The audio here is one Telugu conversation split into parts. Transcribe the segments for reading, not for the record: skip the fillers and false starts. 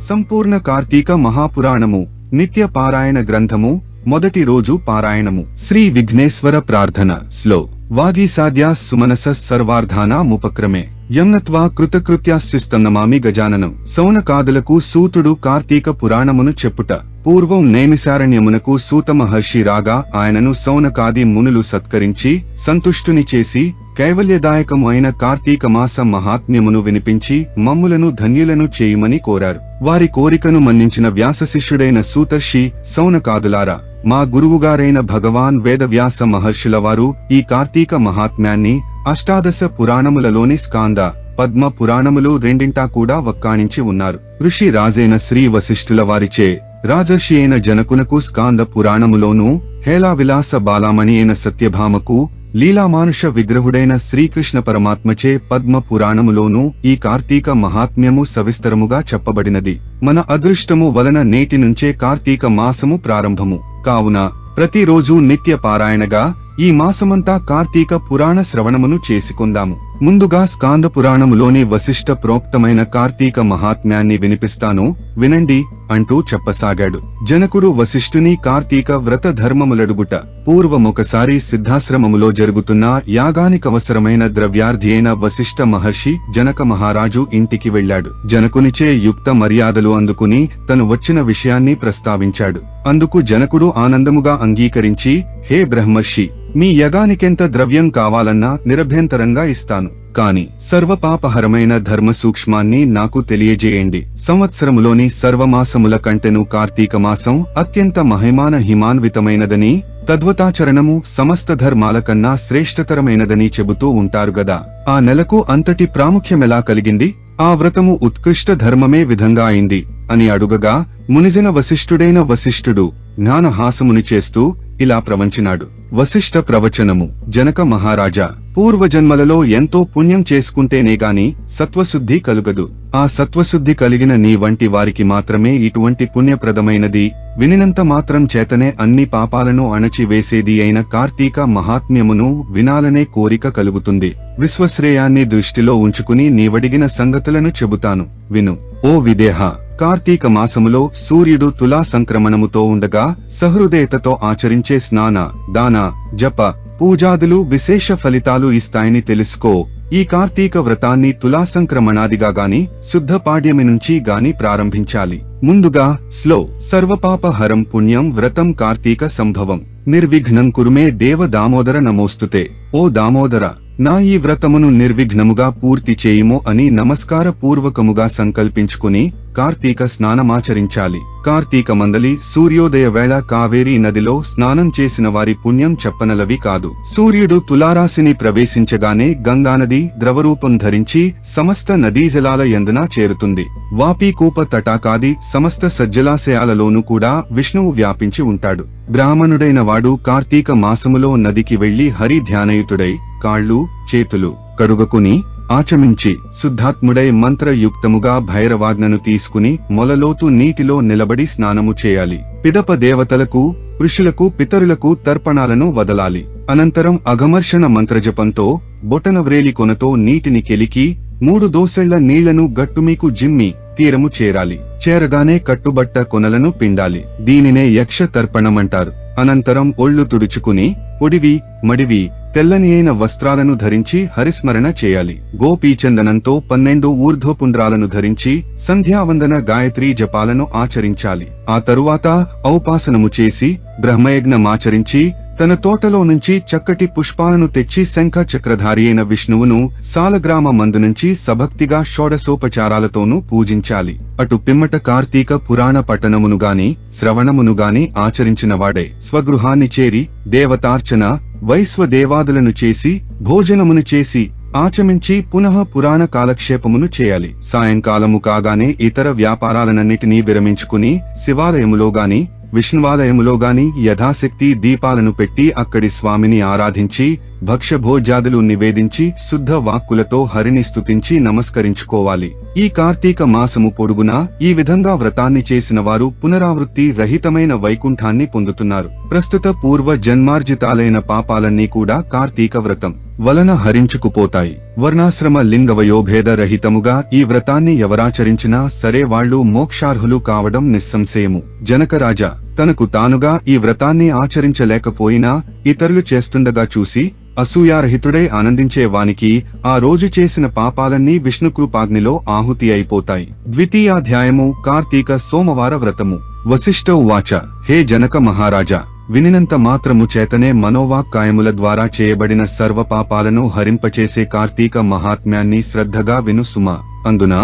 సంపూర్ణ కార్తీక మహాపురాణము నిత్య పారాయణ గ్రంథము మొదటి రోజు పారాయణము. శ్రీ విఘ్నేశ్వర ప్రార్థన. స్లో వాగీసాద్యా సుమనస సర్వార్థానాముపక్రమే యమ్నత్వా కృతకృత్యాస్తిస్తన్నమామి గజాననం. సౌనకాదులకు సూతుడు కార్తీక పురాణమును చెప్పుట. పూర్వం నైమిసారణ్యమునకు సూత మహర్షి రాగా ఆయనను సౌనకాది మునులు సత్కరించి సంతుష్టుని చేసి కైవల్యదాయకము అయిన కార్తీక మాస మహాత్మ్యమును వినిపించి మమ్ములను ధన్యులను చేయమని కోరారు. వారి కోరికను మన్నించిన వ్యాసశిష్యుడైన సూతర్షి, సౌనకాదులారా, మా గురువుగారైన భగవాన్ వేదవ్యాస మహర్షుల వారు ఈ కార్తీక మహాత్మ్యాన్ని అష్టాదశ పురాణములలోని స్కాంద, పద్మ పురాణములు రెండింటా కూడా వక్కాణించి ఉన్నారు. ఋషి రాజైన శ్రీ వశిష్ఠుల వారిచే రాజర్షి అయిన జనకునకు స్కాంద పురాణములోనూ, హేళా విలాస బాలామణి అయిన సత్యభామకు లీలామానుష విగ్రహుడైన శ్రీకృష్ణ పరమాత్మచే పద్మ పురాణములోనూ ఈ కార్తీక మహాత్మ్యము సవిస్తరముగా చెప్పబడినది. మన అదృష్టము వలన నేటి నుంచే కార్తీక మాసము ప్రారంభము కావున ప్రతిరోజు నిత్య పారాయణగా ఈ మాసమంతా కార్తీక పురాణ శ్రవణమును చేసుకుందాము. ముందుగా స్కాంద పురాణములోని వశిష్ఠ ప్రోక్తమైన కార్తీక మహాత్మ్యాన్ని వినిపిస్తాను, వినండి అంటూ చెప్పసాగాడు. జనకుడు వశిష్ఠుని కార్తీక వ్రత ధర్మములడుగుట. పూర్వమొకసారి సిద్ధాశ్రమములో జరుగుతున్న యాగానికవసరమైన ద్రవ్యార్థి అయిన వశిష్ఠ మహర్షి జనక మహారాజు ఇంటికి వెళ్లాడు. జనకునిచే యుక్త మర్యాదలు అందుకుని తను వచ్చిన విషయాన్ని ప్రస్తావించాడు. అందుకు జనకుడు ఆనందముగా అంగీకరించి, హే బ్రహ్మర్షి, మీ యగానికెంత ద్రవ్యం కావాలన్నా నిరభ్యంతరంగా ఇస్తాను. కాని సర్వపాపహరమైన ధర్మ సూక్ష్మాన్ని నాకు తెలియజేయండి. సంవత్సరములోని సర్వమాసముల కంటెను కార్తీక మాసం అత్యంత మహిమాన హిమాన్వితమైనదని, తద్వతాచరణము సమస్త ధర్మాల కన్నా శ్రేష్టతరమైనదని చెబుతూ ఉంటారు గదా. ఆ నెలకు అంతటి ప్రాముఖ్యమెలా కలిగింది? ఆ వ్రతము ఉత్కృష్ట ధర్మమే విధంగా అయింది అని అడుగగా, మునిజన వశిష్ఠుడైన వశిష్ఠుడు జ్ఞానహాసముని చేస్తూ ఇలా ప్రవంచినాడు. వశిష్ఠ ప్రవచనము. జనక మహారాజా, పూర్వజన్మలలో ఎంతో పుణ్యం చేసుకుంటేనేగాని సత్వశుద్ధి కలుగదు. ఆ సత్వశుద్ధి కలిగిన నీ వంటి వారికి మాత్రమే ఇటువంటి పుణ్యప్రదమైనది, వినినంత మాత్రం చేతనే అన్ని పాపాలను అణచివేసేది అయిన కార్తీక మహాత్మ్యమును వినాలనే కోరిక కలుగుతుంది. విశ్వశ్రేయాన్ని దృష్టిలో ఉంచుకుని నీవడిగిన సంగతులను చెబుతాను, విను. ఓ విదేహ, కార్తీక మాసములో సూర్యుడు తులా సంక్రమణముతో ఉండగా సహృదయతతో ఆచరించే స్నాన, దాన, జప, పూజాదులు విశేష ఫలితాలు ఇస్తాయని తెలుసుకో. ఈ కార్తీక వ్రతాన్ని తులా సంక్రమణాదిగా గాని శుద్ధ పాడ్యమి నుంచి గాని ప్రారంభించాలి. ముందుగా స్లో సర్వపాపహరం పుణ్యం వ్రతం కార్తీక సంభవం నిర్విఘ్నం కురుమే దేవ దామోదర నమోస్తుతే. ఓ దామోదర, నా ఈ వ్రతమును నిర్విఘ్నముగా పూర్తి చేయుమో అని నమస్కార పూర్వకముగా సంకల్పించుకుని కార్తీక స్నానమాచరించాలి. కార్తీక మందలి సూర్యోదయ వేళ కావేరీ నదిలో స్నానం చేసిన వారి పుణ్యం చెప్పనలవి కాదు. సూర్యుడు తులారాశిని ప్రవేశించగానే గంగానది ద్రవరూపం ధరించి సమస్త నదీజలాల యందున చేరుతుంది. వాపీకూప తటాకాది సమస్త సజ్జలాశయాలలోనూ కూడా విష్ణువు వ్యాపించి ఉంటాడు. బ్రాహ్మణుడైన వాడు కార్తీక మాసములో నదికి వెళ్లి హరి ధ్యానయుతుడై కాళ్ళు చేతులు కడుగకుని ఆచమించి శుద్ధాత్ముడై మంత్రయుక్తముగా భైరవాజ్ఞను తీసుకుని మొలలోతు నీటిలో నిలబడి స్నానము చేయాలి. పిదప దేవతలకు, ఋషులకు, పితరులకు తర్పణాలను వదలాలి. అనంతరం అఘమర్షణ మంత్రజపంతో బొటనవ్రేలి కొనతో నీటిని కెలికి 3 దోసెళ్ల నీళ్లను గట్టుమీకు జిమ్మి తీరము చేరాలి. చేరగానే కట్టుబట్ట కొనలను పిండాలి. దీనినే యక్ష తర్పణమంటారు. అనంతరం ఒళ్ళు తుడుచుకుని పొడివి, మడివి, తెల్లని అయిన వస్త్రాలను ధరించి హరిస్మరణ చేయాలి. గోపీచందనంతో 12 ఊర్ధ్వపుండ్రాలను ధరించి సంధ్యావందన గాయత్రీ జపాలను ఆచరించాలి. ఆ తరువాత ఔపాసనము చేసి బ్రహ్మయజ్ఞమాచరించి తన తోటలో నుంచి చక్కటి పుష్పాలను తెచ్చి శంఖ చక్రధారి అయిన విష్ణువును సాలగ్రామ మందు నుంచి సభక్తిగా షోడశోపచారాలతోనూ పూజించాలి. అటు పిమ్మట కార్తీక పురాణ పఠనమును గాని శ్రవణమును గాని ఆచరించిన వాడే స్వగృహాన్ని చేరి దేవతార్చన, వైశ్వదేవాదులను చేసి భోజనమును చేసి ఆచమించి పునః పురాణ కాలక్షేపమును చేయాలి. సాయంకాలము కాగానే ఇతర వ్యాపారాలనన్నిటినీ విరమించుకుని శివాలయములో గాని విష్ణువాలయములో గాని యథాశక్తి దీపాలను పెట్టి అక్కడి స్వామిని ఆరాధించి భక్ష్యభోజ్యాదులు నివేదించి శుద్ధ వాక్కులతో హరిని స్తుతించి నమస్కరించుకోవాలి. ఈ కార్తీక మాసము పొడుగునా ఈ విధంగా వ్రతాన్ని చేసిన వారు పునరావృత్తి రహితమైన వైకుంఠాన్ని పొందుతున్నారు. ప్రస్తుత పూర్వ జన్మార్జితాలైన పాపాలన్నీ కూడా కార్తీక వ్రతం వలన హరించుకుపోతాయి. వర్ణాశ్రమ లింగవయోభేద రహితముగా ఈ వ్రతాన్ని ఎవరాచరించినా సరే వాళ్లు మోక్షార్హులు కావడం నిస్సంశయము. జనకరాజా తనకు తానుగా ఈ వ్రతాన్ని ఆచరించలేకపోయినా ఇతరులు చేస్తుండగా చూసి అసూయారహితుడై ఆనందించే వానికి ఆ రోజు చేసిన పాపాలన్నీ విష్ణుకృపాగ్నిలో ఆహుతి అయిపోతాయి. ద్వితీయాధ్యాయము కార్తీక సోమవార వ్రతము. వశిష్ఠ ఉవాచ హే జనక మహారాజా, వినినంత మాత్రము చేతనే మనోవాక్కాయముల ద్వారా చేయబడిన సర్వ పాపాలను హరింపచేసే కార్తీక మహాత్మ్యాన్ని శ్రద్ధగా విను సుమా. అందున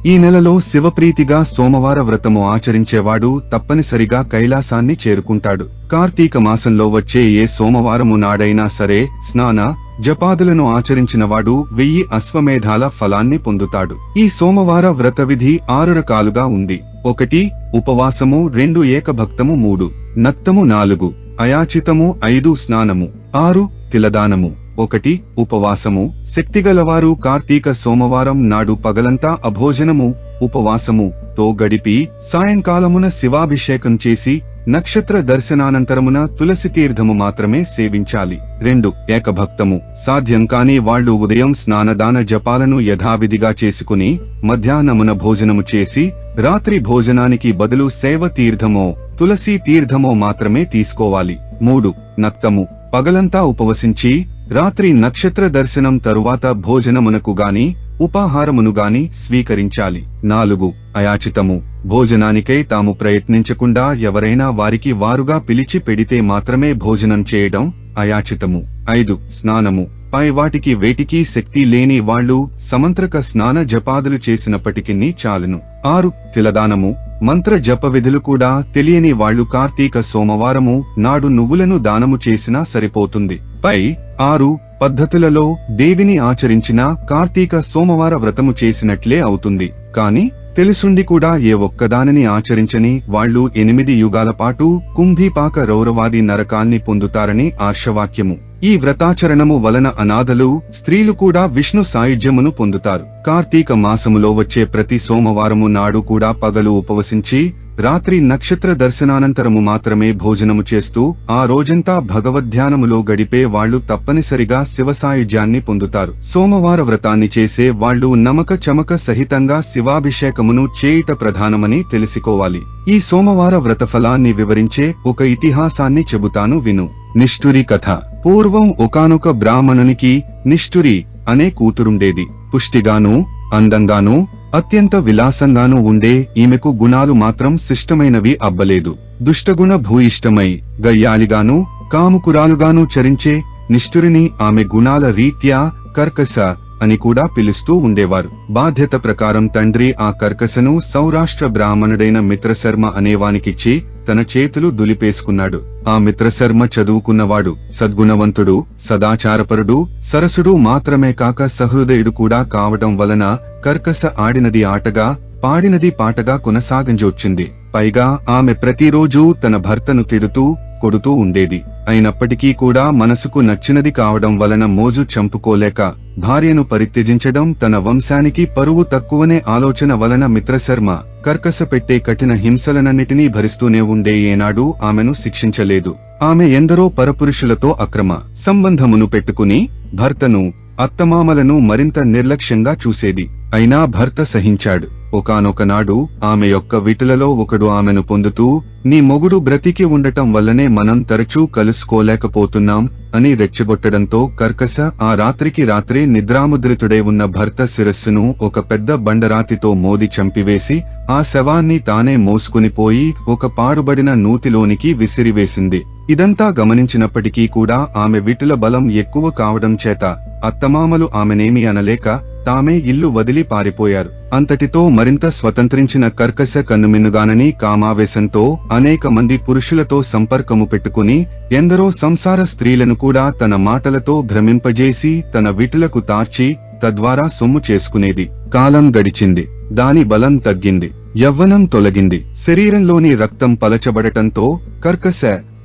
ఈ నెలలో శివప్రీతిగా సోమవార వ్రతము ఆచరించేవాడు తప్పనిసరిగా కైలాసాన్ని చేరుకుంటాడు. కార్తీక మాసంలో వచ్చే ఏ సోమవారము నాడైనా సరే స్నాన జపాదులను ఆచరించినవాడు 1000 అశ్వమేధాల ఫలాన్ని పొందుతాడు. ఈ సోమవార వ్రత విధి 6 రకాలుగా ఉంది. 1 ఉపవాసము, 2 ఏకభక్తము, 3 నక్తము, 4 అయాచితము, 5 స్నానము, 6 తిలదానము. 1 ఉపవాసము. శక్తిగలవారు కార్తీక సోమవారం నాడు పగలంతా అభోజనము ఉపవాసము తో గడిపి సాయంకాలమున శివాభిషేకం చేసి నక్షత్ర దర్శనానంతరమున తులసి తీర్థము మాత్రమే సేవించాలి. 2 ఏకభక్తము. సాధ్యం కాని వాళ్లు ఉదయం స్నానదాన జపాలను యథావిధిగా చేసుకుని మధ్యాహ్నమున భోజనము చేసి రాత్రి భోజనానికి బదులు శైవ తీర్థమో తులసి తీర్థమో మాత్రమే తీసుకోవాలి. 3 నక్తము. పగలంతా ఉపవసించి రాత్రి నక్షత్ర దర్శనం తరువాత భోజనమునకు గాని ఉపాహారమును గాని స్వీకరించాలి. 4 అయాచితము. భోజనానికై తాము ప్రయత్నించకుండా ఎవరైనా వారికి వారుగా పిలిచి పెడితే మాత్రమే భోజనం చేయడం అయాచితము. 5 స్నానము. పై వాటికి వేటికి శక్తి లేని వాళ్లు సమంత్రక స్నాన జపాదులు చేసినప్పటికిన్నీ చాలును. 6 తిలదానము. మంత్ర జప విధులు కూడా తెలియని వాళ్లు కార్తీక సోమవారము నాడు నువ్వులను దానము చేసినా సరిపోతుంది. పై 6 పద్ధతులలో దేవిని ఆచరించినా కార్తీక సోమవార వ్రతము చేసినట్లే అవుతుంది. కాని తెలుసుండి కూడా ఏ ఒక్కదానిని ఆచరించని వాళ్లు 8 యుగాల పాటు కుంభీపాక రౌరవాది నరకాన్ని పొందుతారని ఆర్షవాక్యము. ఈ వ్రతాచరణము వలన అనాథలు స్త్రీలు కూడా విష్ణు సాయుధ్యమును పొందుతారు. కార్తీక మాసములో వచ్చే ప్రతి సోమవారము నాడు కూడా పగలు ఉపవసించి రాత్రి నక్షత్ర దర్శనానంతరము మాత్రమే భోజనము చేస్తూ ఆ రోజంతా భగవద్ధ్యానములో గడిపే వాళ్లు తప్పనిసరిగా శివ సాయుధ్యాన్ని పొందుతారు. సోమవార వ్రతాన్ని చేసే వాళ్లు నమక చమక సహితంగా శివాభిషేకమును చేయుట ప్రధానమని తెలుసుకోవాలి. ఈ సోమవార వ్రత ఫలాన్ని వివరించే ఒక ఇతిహాసాన్ని చెబుతాను విను. నిష్ఠురి కథ. పూర్వం ఒకానొక బ్రాహ్మణునికి నిష్ఠురి అనే కూతురుండేది. పుష్టిగానూ అందంగానూ అత్యంత విలాసంగానూ ఉండే ఈమెకు గుణాలు మాత్రం శిష్టమైనవి అబ్బలేదు. దుష్టగుణ భూయిష్టమై గయ్యాళిగానూ కాముకురాలుగానూ చరించే నిష్ఠురిని ఆమె గుణాల రీత్యా కర్కశ అని కూడా పిలుస్తూ ఉండేవారు. బాధ్యత ప్రకారం తండ్రి ఆ కర్కశను సౌరాష్ట్ర బ్రాహ్మణుడైన మిత్రశర్మ అనేవానికిచ్చి తన చేతులు దులిపేసుకున్నాడు. ఆ మిత్రశర్మ చదువుకున్నవాడు, సద్గుణవంతుడు, సదాచారపరుడు, సరసుడు మాత్రమే కాక సహృదయుడు కూడా కావడం వలన కర్కశ ఆడినది ఆటగా పాడినది పాటగా కొనసాగించొచ్చింది. పైగా ఆమె ప్రతిరోజూ తన భర్తను తిడుతూ కొడుతూ ఉండేది. అయినప్పటికీ కూడా మనసుకు నచ్చినది కావడం వలన మోజు చంపుకోలేక భార్యను పరిత్యజించడం తన వంశానికి పరువు తక్కువనే ఆలోచన వలన మిత్రశర్మ కర్కశ పెట్టే కఠిన హింసలనన్నిటినీ భరిస్తూనే ఉండే ఏనాడు ఆమెను శిక్షించలేదు. ఆమె ఎందరో పరపురుషులతో అక్రమ సంబంధమును పెట్టుకుని భర్తను అత్తమామలను మరింత నిర్లక్ష్యంగా చూసేది. అయినా భర్త సహించాడు. ఒకానొకనాడు ఆమె యొక్క విటులలో ఒకడు ఆమెను పొందుతూ, నీ మొగుడు బ్రతికి ఉండటం వల్లనే మనం తరచూ కలుసుకోలేకపోతున్నాం అని రెచ్చగొట్టడంతో కర్కశ ఆ రాత్రికి రాత్రే నిద్రాముద్రితుడై ఉన్న భర్త శిరస్సును ఒక పెద్ద బండరాతితో మోది చంపివేసి ఆ శవాన్ని తానే మోసుకునిపోయి ఒక పాడుబడిన నూతిలోనికి విసిరివేసింది. ఇదంతా గమనించినప్పటికీ కూడా ఆమె విటుల బలం ఎక్కువ కావడం చేత అత్తమామలు ఆమెనేమి అనలేక తామే ఇల్లు వదిలి పారిపోయారు. అంతటితో మరింత స్వతంత్రించిన కర్కశ కన్నుమిన్నుగానని కామావేశంతో అనేక మంది పురుషులతో సంపర్కము పెట్టుకుని ఎందరో సంసార స్త్రీలను కూడా తన మాటలతో భ్రమింపజేసి తన విటులకు తార్చి తద్వారా సొమ్ము చేసుకునేది. కాలం గడిచింది. దాని బలం తగ్గింది. యవ్వనం తొలగింది. శరీరంలోని రక్తం పలచబడటంతో కర్కశ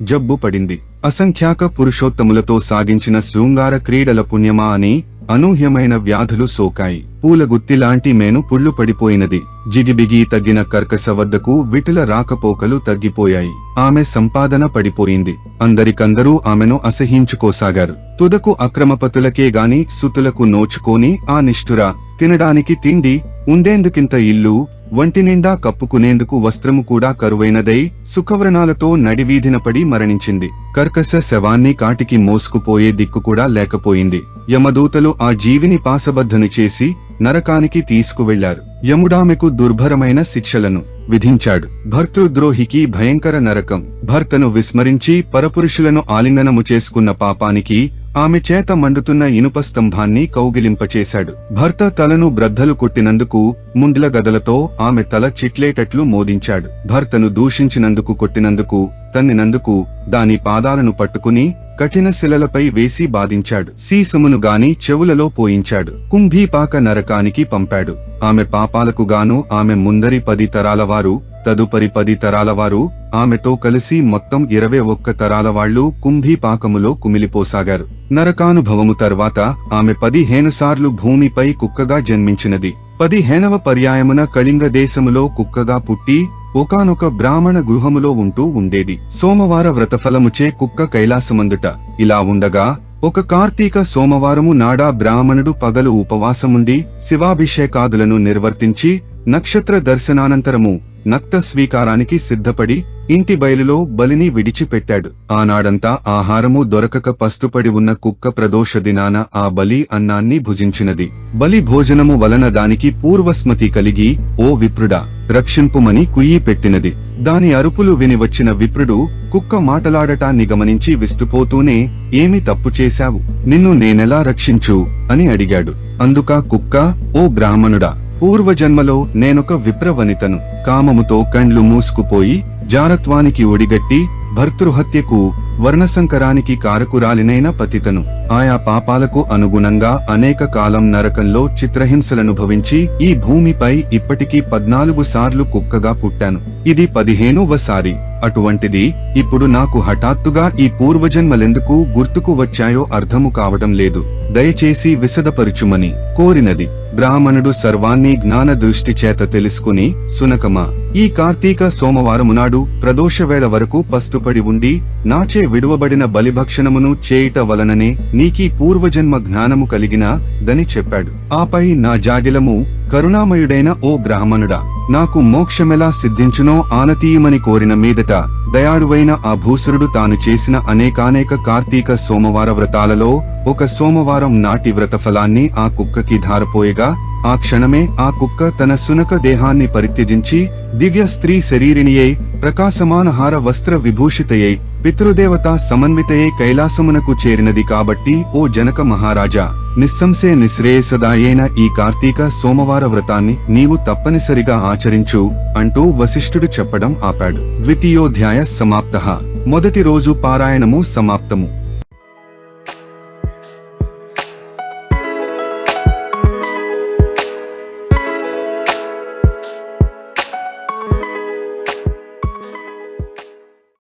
జబ్బు పడింది. అసంఖ్యాక పురుషోత్తములతో సాగించిన శృంగార క్రీడల పుణ్యమా అని అనూహ్యమైన వ్యాధులు సోకాయి. పూలగుత్తిలాంటి మేను పుళ్ళు పడిపోయినది. జిగిబిగి తగ్గిన కర్కశ వద్దకు విటుల రాకపోకలు తగ్గిపోయాయి. ఆమె సంపాదన పడిపోయింది. అందరికందరూ ఆమెను అసహ్యించుకోసాగారు. తుదకు అక్రమపతులకే గాని సుతులకు నోచుకోని ఆ నిష్ఠుర, తినడానికి తిండి, ఉండేందుకింత ఇల్లు, వంటినిండా కప్పుకునేందుకు వస్త్రము కూడా కరువైనదై సుఖవ్రణాలతో నడివీధిన పడి మరణించింది. కర్కశ శవాన్ని కాటికి మోసుకుపోయే దిక్కు కూడా లేకపోయింది. యమదూతలు ఆ జీవిని పాశబద్ధను చేసి నరకానికి తీసుకువెళ్లారు. యముడామెకు దుర్భరమైన శిక్షలను విధించాడు. భర్తృద్రోహికి భయంకర నరకం. భర్తను విస్మరించి పరపురుషులను ఆలింగనము చేసుకున్న పాపానికి ఆమె చేత మండుతున్న ఇనుప స్తంభాన్ని కౌగిలింపచేశాడు. భర్త తలను బ్రద్దలు కొట్టినందుకు ముండ్ల గదలతో ఆమె తల చిట్లేటట్లు మోదించాడు. భర్తను దూషించినందుకు, కొట్టినందుకు, తన్నినందుకు దాని పాదాలను పట్టుకుని కఠిన శిలలపై వేసి బాధించాడు. సీసమును గాని చెవులలో పోయించాడు. కుంభీపాక నరకానికి పంపాడు. ఆమె పాపాలకు గాను ఆమె ముందరి 10 తరాలవారు, తదుపరి 10 తరాలవారు, ఆమెతో కలిసి మొత్తం 21 తరాలవాళ్లు కుంభీపాకములో కుమిలిపోసాగారు. నరకానుభవము తర్వాత ఆమె 15 సార్లు భూమిపై కుక్కగా జన్మించినది. 15వ పర్యాయమున కళింగ దేశములో కుక్కగా పుట్టి ఒకానొక బ్రాహ్మణ గృహములో ఉంటూ ఉండేది. సోమవార వ్రతఫలముచే కుక్క కైలాసమందుట ఇలా ఉండగా, ఒక కార్తీక సోమవారము నాడా బ్రాహ్మణుడు పగలు ఉపవాసముండి శివాభిషేకాదులను నిర్వర్తించి నక్షత్ర దర్శనానంతరము నక్త స్వీకారానికి సిద్ధపడి ఇంటి బయలులో బలిని విడిచిపెట్టాడు. ఆనాడంతా ఆహారము దొరకక పస్తుపడి ఉన్న కుక్క ప్రదోష దినాన ఆ బలి అన్నాన్ని భుజించినది. బలి భోజనము వలన దానికి పూర్వస్మతి కలిగి, ఓ విప్రుడా, రక్షింపుమని కుయ్యి పెట్టినది. దాని అరుపులు విని వచ్చిన విప్రుడు కుక్క మాటలాడటాన్ని గమనించి విస్తుపోతూనే, ఏమి తప్పు చేశావు? నిన్ను నేనెలా రక్షించు అని అడిగాడు. అందుకా కుక్క, ఓ బ్రాహ్మణుడా, పూర్వజన్మలో నేనొక విప్రవనితను. కామముతో కండ్లు మూసుకుపోయి జారత్వానికి ఒడిగట్టి భర్తృహత్యకు, వర్ణసంకరానికి కారకురాలినైన పతితను. ఆయా పాపాలకు అనుగుణంగా అనేక కాలం నరకంలో చిత్రహింసలనుభవించి ఈ భూమిపై ఇప్పటికీ 14 సార్లు కుక్కగా పుట్టాను. ఇది 15వ సారి. అటువంటిది ఇప్పుడు నాకు హఠాత్తుగా ఈ పూర్వజన్మలెందుకు గుర్తుకు వచ్చాయో అర్థము కావటం లేదు. దయచేసి విశదపరుచుమని కోరినది. బ్రాహ్మణుడు సర్వాన్ని జ్ఞాన దృష్టి చేత తెలుసుకుని, సునకమా, ఈ కార్తీక సోమవారమునాడు ప్రదోషవేళ వరకు పస్తుపడి ఉండి నాచే విడువబడిన బలిభక్షణమును చేయుట వలననే నీకీ పూర్వజన్మ జ్ఞానము కలిగినా దని చెప్పాడు. ఆపై నా జాగిలము కరుణామయుడైన ఓ బ్రాహ్మణుడా, నాకు మోక్షమెలా సిద్ధించునో ఆనతీయమని కోరిన మీదట దయాళువైన ఆ భూసురుడు తాను చేసిన అనేకానేక కార్తీక సోమవార వ్రతాలలో ఒక సోమవారం నాటి వ్రతఫలాన్ని ఆ కుక్కకి ధారపోయగా ఆ క్షణమే ఆ కుక్క తన సునక దేహాన్ని పరిత్యజించి దివ్య స్త్రీ శరీరిణియై ప్రకాశమానహార వస్త్ర విభూషితయై పితృదేవతా సమన్వితయై కైలాసమునకు చేరినది. కాబట్టి ఓ జనక మహారాజా, నిస్సంశయ నిశ్రేయసదాయైన ఈ కార్తీక సోమవార వ్రతాన్ని నీవు తప్పనిసరిగా ఆచరించు అంటూ వశిష్ఠుడు చెప్పడం ఆపాడు. ద్వితీయోధ్యాయ సమాప్తః. మొదటి రోజు పారాయణము సమాప్తము.